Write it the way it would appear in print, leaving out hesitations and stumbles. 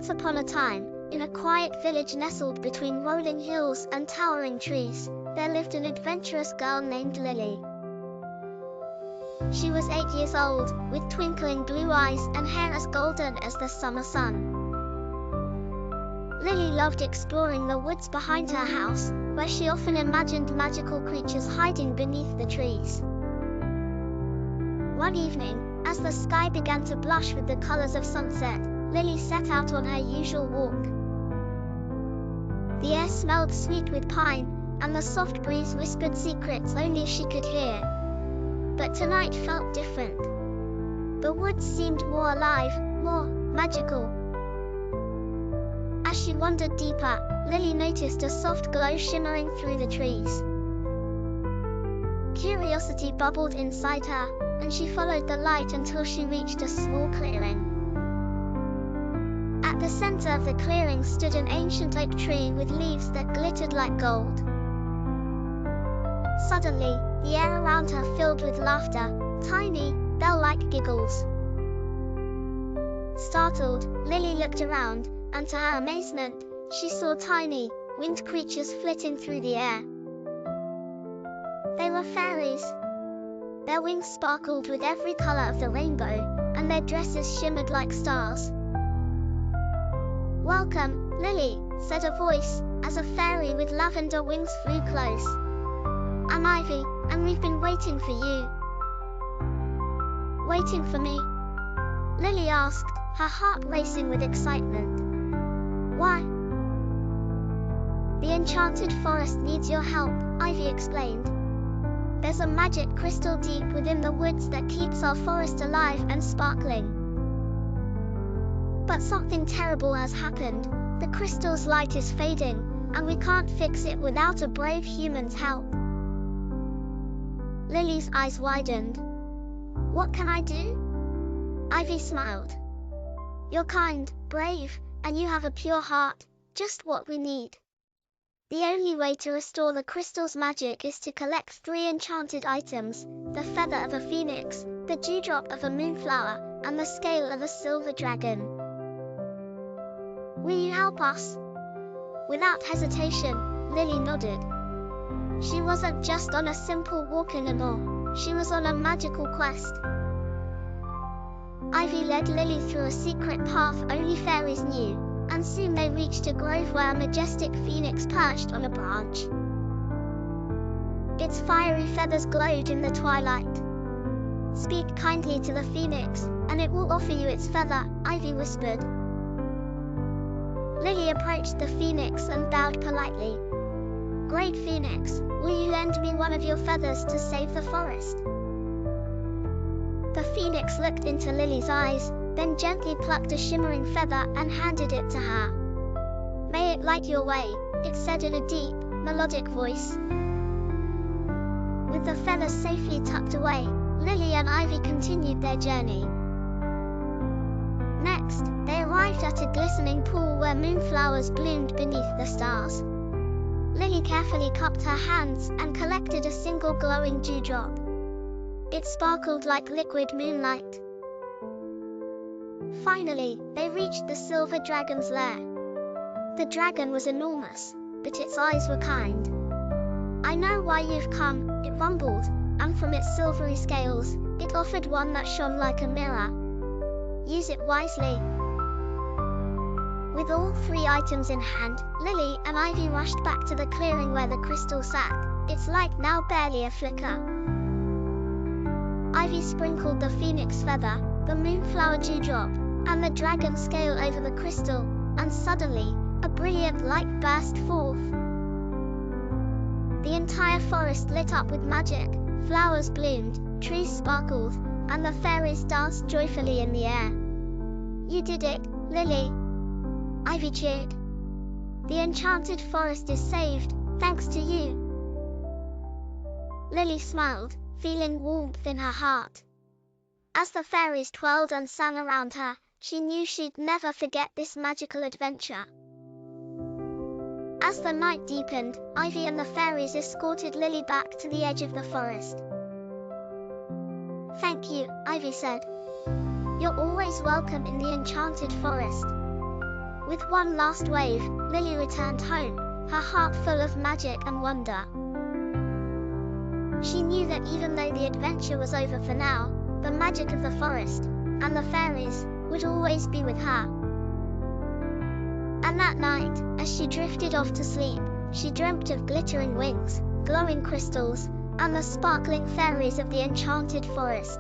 Once upon a time, in a quiet village nestled between rolling hills and towering trees, there lived an adventurous girl named Lily. She was 8 years old, with twinkling blue eyes and hair as golden as the summer sun. Lily loved exploring the woods behind her house, where she often imagined magical creatures hiding beneath the trees. One evening, as the sky began to blush with the colors of sunset, Lily set out on her usual walk. The air smelled sweet with pine, and the soft breeze whispered secrets only she could hear. But tonight felt different. The woods seemed more alive, more magical. As she wandered deeper, Lily noticed a soft glow shimmering through the trees. Curiosity bubbled inside her, and she followed the light until she reached a small clearing. At the center of the clearing stood an ancient oak tree with leaves that glittered like gold. Suddenly, the air around her filled with laughter, tiny, bell-like giggles. Startled, Lily looked around, and to her amazement, she saw tiny, winged creatures flitting through the air. They were fairies. Their wings sparkled with every color of the rainbow, and their dresses shimmered like stars. "Welcome, Lily," said a voice, as a fairy with lavender wings flew close. "I'm Ivy, and we've been waiting for you." "Waiting for me?" Lily asked, her heart racing with excitement. "Why?" "The enchanted forest needs your help," Ivy explained. "There's a magic crystal deep within the woods that keeps our forest alive and sparkling. But something terrible has happened. The crystal's light is fading, and we can't fix it without a brave human's help." Lily's eyes widened. "What can I do?" Ivy smiled. "You're kind, brave, and you have a pure heart, just what we need. The only way to restore the crystal's magic is to collect 3 enchanted items: the feather of a phoenix, the dewdrop of a moonflower, and the scale of a silver dragon. Will you help us?" Without hesitation, Lily nodded. She wasn't just on a simple walk anymore, she was on a magical quest. Ivy led Lily through a secret path only fairies knew, and soon they reached a grove where a majestic phoenix perched on a branch. Its fiery feathers glowed in the twilight. "Speak kindly to the phoenix, and it will offer you its feather," Ivy whispered. Lily approached the phoenix and bowed politely. "Great Phoenix, will you lend me one of your feathers to save the forest?" The phoenix looked into Lily's eyes, then gently plucked a shimmering feather and handed it to her. "May it light your way," it said in a deep, melodic voice. With the feathers safely tucked away, Lily and Ivy continued their journey. Next, they arrived at a glistening pool where moonflowers bloomed beneath the stars. Lily carefully cupped her hands and collected a single glowing dewdrop. It sparkled like liquid moonlight. Finally, they reached the silver dragon's lair. The dragon was enormous, but its eyes were kind. "I know why you've come," it rumbled, and from its silvery scales, it offered one that shone like a mirror. "Use it wisely." With all 3 items in hand, Lily and Ivy rushed back to the clearing where the crystal sat, its light now barely a flicker. Ivy sprinkled the phoenix feather, the moonflower dewdrop, and the dragon scale over the crystal, and suddenly, a brilliant light burst forth. The entire forest lit up with magic, flowers bloomed, trees sparkled, and the fairies danced joyfully in the air. "You did it, Lily!" Ivy cheered. "The enchanted forest is saved, thanks to you." Lily smiled, feeling warmth in her heart. As the fairies twirled and sang around her, she knew she'd never forget this magical adventure. As the night deepened, Ivy and the fairies escorted Lily back to the edge of the forest. "Thank you," Ivy said. "You're always welcome in the enchanted forest. With one last wave, Lily returned home, her heart full of magic and wonder. She knew that even though the adventure was over for now, the magic of the forest, and the fairies, would always be with her. And that night, as she drifted off to sleep, she dreamt of glittering wings, glowing crystals, and the sparkling fairies of the enchanted forest.